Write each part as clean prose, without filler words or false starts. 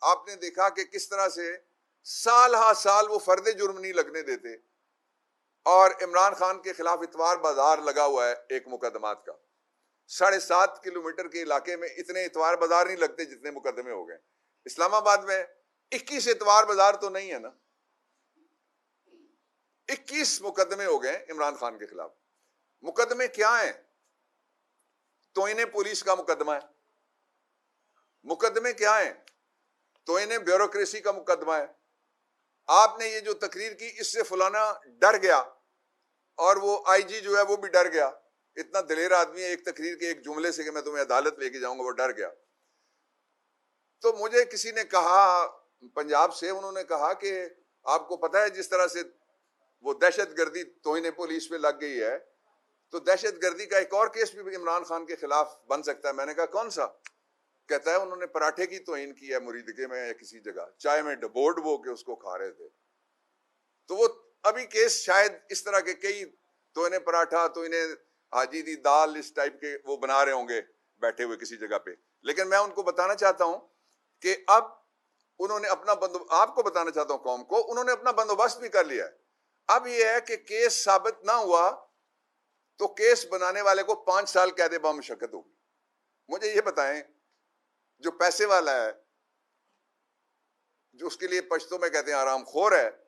आपने देखा कि किस तरह से साल हा साल वो फर्द जुर्म नहीं लगने देते, और इमरान खान के खिलाफ इतवार बाजार लगा हुआ है एक मुकदमात का। 7.5 किलोमीटर के इलाके में इतने इतवार बाजार नहीं लगते जितने मुकदमे हो गए। इस्लामाबाद में 21 इतवार बाजार तो नहीं है ना, 21 मुकदमे हो गए इमरान खान के खिलाफ। मुकदमे क्या है? तोइने पुलिस का मुकदमा है। मुकदमे क्या है? तोइने ब्यूरोक्रेसी का मुकदमा है। आपने ये जो तकरीर की, इससे फलाना डर गया और वो आईजी जो है वो भी डर गया। इतना दिलेर आदमी है, एक तकरीर के एक जुमले से कि मैं तुम्हें अदालत लेके जाऊंगा, वो डर गया। तो मुझे किसी ने कहा पंजाब से, उन्होंने कहा कि आपको पता है जिस तरह से वो दहशतगर्दी तोहिने पुलिस पे लग गई है, तो दहशतगर्दी का एक और केस भी इमरान खान के खिलाफ बन सकता है। मैंने कहा कौन सा? कहता है उन्होंने पराठे की तोहिन की है मुरीदके में या किसी जगह, चाय में डबो डबो के उसको खा रहे थे। तो वो अभी केस शायद इस तरह के कई तोहिने पराठा, तोहिने हाजी दी दाल, इस टाइप के वो बना रहे होंगे बैठे हुए किसी जगह पे। लेकिन मैं उनको बताना चाहता हूं कि अब उन्होंने अपना आपको बताना चाहता हूं कौम को, उन्होंने अपना बंदोबस्त भी कर लिया है। अब यह है कि केस साबित ना हुआ तो केस बनाने वाले को 5 साल कैद बामुशक्कत होगी। मुझे ये बताएं, जो पैसे वाला है, जो उसके लिए पश्तो में कहते हैं आरामखोर है,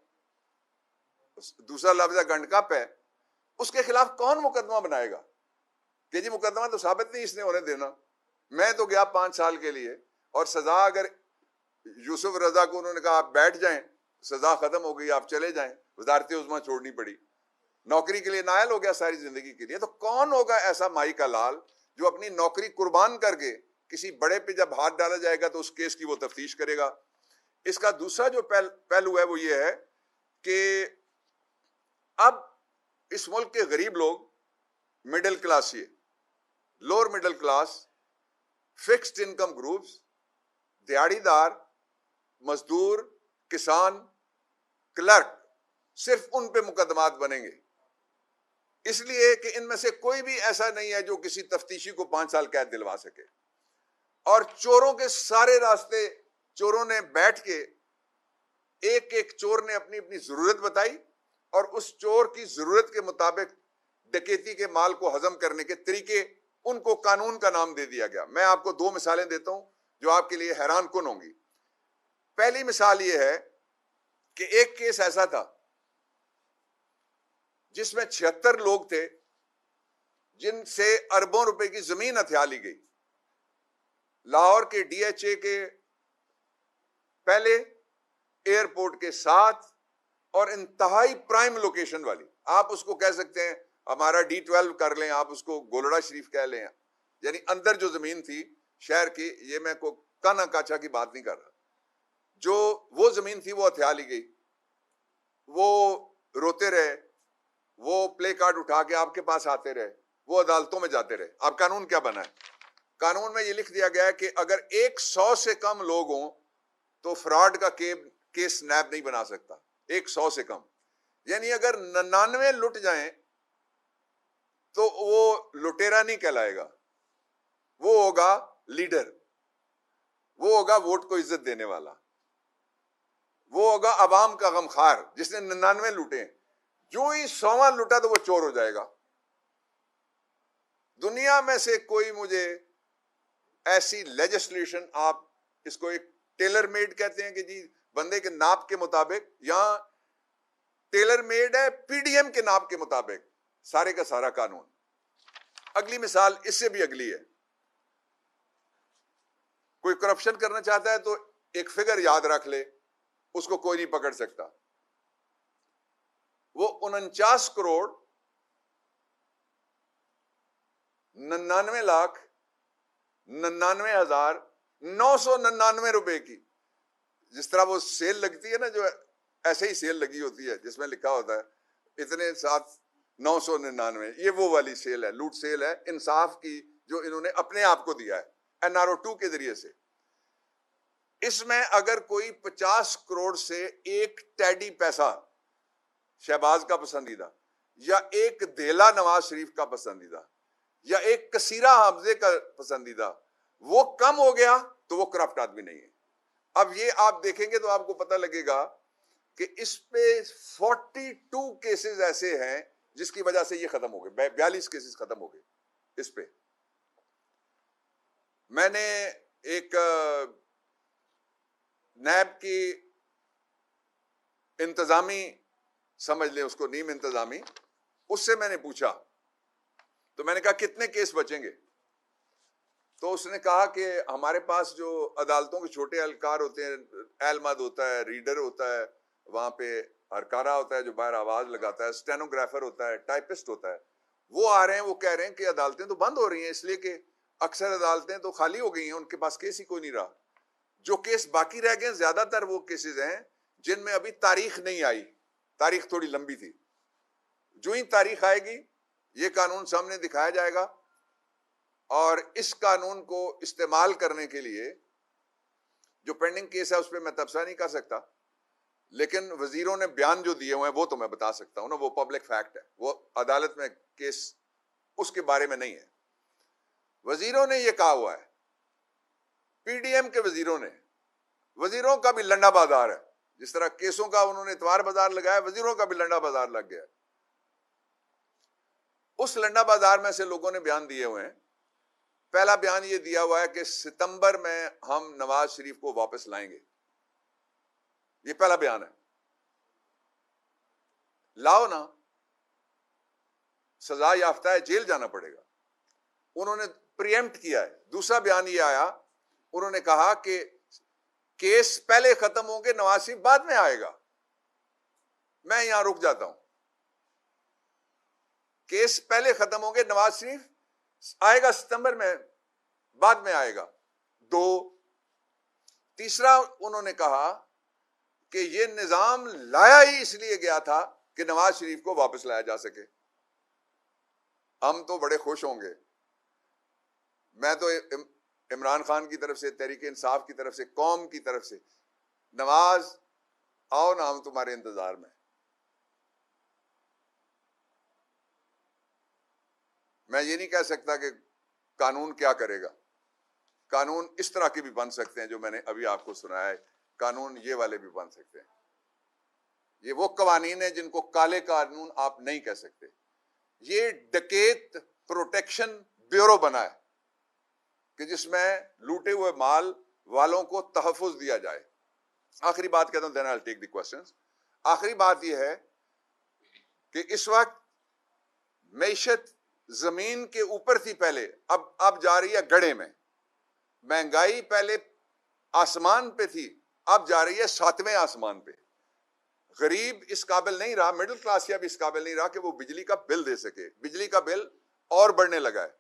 दूसरा लफ्ज गंडकप है, उसके खिलाफ कौन मुकदमा बनाएगा कि जी मुकदमा तो साबित नहीं इसने होने देना। मैं तो गया 5 साल के लिए, और सजा अगर यूसुफ रजा को उन्होंने कहा आप बैठ जाएं, सजा खत्म हो गई, आप चले जाएं, वजारत उज़्मा छोड़नी पड़ी, नौकरी के लिए नायल हो गया सारी जिंदगी के लिए। तो कौन होगा ऐसा माई का लाल जो अपनी नौकरी कुर्बान करके किसी बड़े पे जब हाथ डाला जाएगा तो उस केस की वो तफ्तीश करेगा। इसका दूसरा जो पहलू है वो ये है कि अब इस मुल्क के गरीब लोग, मिडिल क्लास, ये lower middle class, fixed income groups, दिहाड़ीदार, मजदूर, किसान, क्लर्क, सिर्फ उन पे मुकदमात बनेंगे, इसलिए कि इनमें से कोई भी ऐसा नहीं है जो किसी तफ्तीशी को 5 साल कैद दिलवा सके। और चोरों के सारे रास्ते, चोरों ने बैठ के, एक एक चोर ने अपनी अपनी जरूरत बताई और उस चोर की जरूरत के मुताबिक डकैती के माल को हजम करने के तरीके उनको कानून का नाम दे दिया गया। मैं आपको 2 मिसालें देता हूं जो आपके लिए हैरान कुन होंगी। पहली मिसाल यह है कि एक केस ऐसा था जिसमें 76 लोग थे जिनसे अरबों रुपए की जमीन हथिया ली गई। लाहौर के डीएचए के पहले, एयरपोर्ट के साथ, और इंतहाई प्राइम लोकेशन वाली। आप उसको कह सकते हैं हमारा D12 कर लें, आप उसको गोलड़ा शरीफ कह लें, यानी अंदर जो जमीन थी शहर की, ये मैं को काना काछा की बात नहीं कर रहा, जो वो जमीन थी वो हथिया ली गई। वो रोते रहे, वो प्ले कार्ड उठा के आपके पास आते रहे, वो अदालतों में जाते रहे। अब कानून क्या बना है? कानून में ये लिख दिया गया है कि अगर 100 से कम लोग हों तो फ्रॉड का केस नैब नहीं बना सकता। 100 से कम, यानी अगर 99 लुट जाएं तो वो लुटेरा नहीं कहलाएगा, वो होगा लीडर, वो होगा वोट को इज्जत देने वाला, वो होगा अवाम का गमखार जिसने 99 लुटे। जो ही 100वां लुटा तो वो चोर हो जाएगा। दुनिया में से कोई मुझे ऐसी लेजिस्लेशन, आप इसको एक टेलर मेड कहते हैं कि जी बंदे के नाप के मुताबिक, या टेलर मेड है पीडीएम के नाप के मुताबिक सारे का सारा कानून। अगली मिसाल इससे भी अगली है। कोई करप्शन करना चाहता है तो एक फिगर याद रख ले, उसको कोई नहीं पकड़ सकता। वो 49 करोड़ 99,99,999 रुपए की, जिस तरह वो सेल लगती है ना, जो ऐसे ही सेल लगी होती है जिसमें लिखा होता है इतने 7,999, ये वो वाली सेल है, लूट सेल है इंसाफ की, जो इन्होंने अपने आप को दिया है NRO2 के जरिए से। इसमें अगर कोई 50 करोड़ से एक टैडी पैसा शहबाज का पसंदीदा, या एक देला नवाज शरीफ का पसंदीदा, या एक कसीरा हमजे का पसंदीदा, वो कम हो गया तो वो करप्ट आदमी नहीं है। अब ये आप देखेंगे तो आपको पता लगेगा कि इस पे 42 केसेस ऐसे हैं जिसकी वजह से ये खत्म हो गए, 42 केसेस खत्म हो गए इस पे। मैंने एक नैब की इंतजामी, समझ लें उसको, नीम इंतजामी, उससे मैंने पूछा, तो मैंने कहा कितने केस बचेंगे? तो उसने कहा कि हमारे पास जो अदालतों के छोटे एहलकार होते हैं, एलमद होता है, रीडर होता है, वहां पे हरकारा होता है जो बाहर आवाज लगाता है, स्टेनोग्राफर होता है, टाइपिस्ट होता है, वो आ रहे हैं, वो कह रहे हैं कि अदालतें तो बंद हो रही हैं, इसलिए कि अक्सर अदालतें तो खाली हो गई हैं, उनके पास केस ही कोई नहीं रहा। जो केस बाकी रह गए ज्यादातर वो केसेस हैं जिनमें अभी तारीख नहीं आई, तारीख थोड़ी लंबी थी। जो ही तारीख आएगी ये कानून सामने दिखाया जाएगा और इस कानून को इस्तेमाल करने के लिए जो पेंडिंग केस है उस पर मैं तबसरा नहीं कर सकता, लेकिन वजीरों ने बयान जो दिए हुए हैं वो तो मैं बता सकता हूं ना, वो पब्लिक फैक्ट है, वो अदालत में केस उसके बारे में नहीं है। वजीरों ने ये कहा हुआ है, पीडीएम के वजीरों का भी लंडा बाजार है, जिस तरह केसों का उन्होंने इतवार बाजार लगाया, वजीरों का भी लंडा बाजार लग गया। उस लंडा बाजार में से लोगों ने बयान दिए हुए हैं। पहला बयान ये दिया हुआ है कि सितंबर में हम नवाज शरीफ को वापस लाएंगे, ये पहला बयान है। लाओ ना, सजा याफ्ता है, जेल जाना पड़ेगा, उन्होंने प्रीएम्प्ट किया है। दूसरा बयान ये आया, उन्होंने कहा कि केस पहले खत्म होंगे, नवाज शरीफ बाद में आएगा। मैं यहां रुक जाता हूं, केस पहले खत्म होंगे, नवाज शरीफ आएगा सितंबर में, बाद में आएगा। दो, तीसरा उन्होंने कहा कि ये निजाम लाया ही इसलिए गया था कि नवाज शरीफ को वापस लाया जा सके। हम तो बड़े खुश होंगे, मैं तो इमरान खान की तरफ से, तहरीक इंसाफ की तरफ से, कौम की तरफ से, नवाज आओ ना, हम तुम्हारे इंतजार में। मैं ये नहीं कह सकता कि कानून क्या करेगा, कानून इस तरह के भी बन सकते हैं जो मैंने अभी आपको सुनाया है, कानून ये वाले भी बन सकते हैं। ये वो कवानीन है जिनको काले कानून आप नहीं कह सकते। ये डकैत प्रोटेक्शन ब्यूरो बना है कि जिसमें लूटे हुए माल वालों को तहफ़्फ़ुज़ दिया जाए। आखिरी बात कहता हूं, then I will take the questions. आखिरी बात यह है कि इस वक्त मैशत जमीन के ऊपर थी पहले, अब जा रही है गड्ढे में। महंगाई पहले आसमान पे थी, अब जा रही है 7वें आसमान पे। गरीब इस काबिल नहीं रहा, मिडिल क्लास या भी इस काबिल नहीं रहा कि वो बिजली का बिल दे सके। बिजली का बिल और बढ़ने लगा है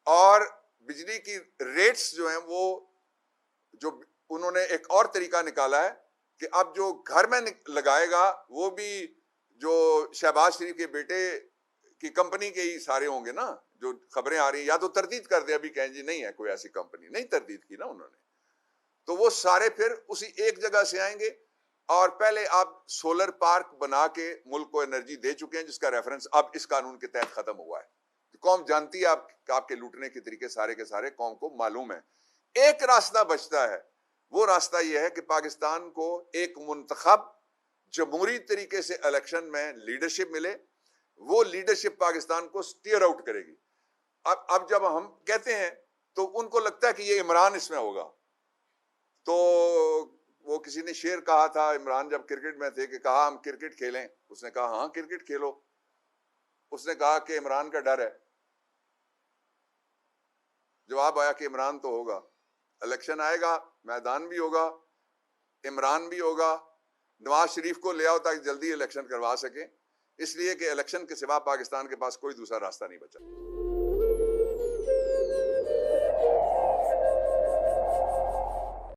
और बिजली की रेट्स जो हैं वो, जो उन्होंने एक और तरीका निकाला है कि अब जो घर में लगाएगा वो भी जो शहबाज शरीफ के बेटे की कंपनी के ही सारे होंगे ना, जो खबरें आ रही हैं, या तो तरदीद कर दे, अभी कहें जी नहीं है कोई ऐसी कंपनी, नहीं तरदीद की ना उन्होंने, तो वो सारे फिर उसी एक जगह से आएंगे। और पहले आप सोलर पार्क बना के मुल्क को एनर्जी दे चुके हैं, जिसका रेफरेंस अब इस कानून के तहत खत्म हुआ है। कौम जानती है आपके लूटने के तरीके सारे के सारे कौम को मालूम है। एक रास्ता बचता है, वो रास्ता यह है कि पाकिस्तान को एक मुंतखब जमहूरी तरीके से इलेक्शन में लीडरशिप मिले, वो लीडरशिप पाकिस्तान को स्टीयर आउट करेगी। अब जब हम कहते हैं तो उनको लगता है कि ये इमरान इसमें होगा। तो वो किसी ने शेर कहा था, इमरान जब क्रिकेट में थे, कि कहा हम क्रिकेट खेलें, उसने कहा हाँ क्रिकेट खेलो। उसने कहा कि इमरान का डर है, जवाब आया कि इमरान तो होगा, इलेक्शन आएगा, मैदान भी होगा, इमरान भी होगा, नवाज शरीफ को ले आओ ताकि जल्दी इलेक्शन करवा सके, इसलिए कि इलेक्शन के सिवा पाकिस्तान के पास कोई दूसरा रास्ता नहीं बचा।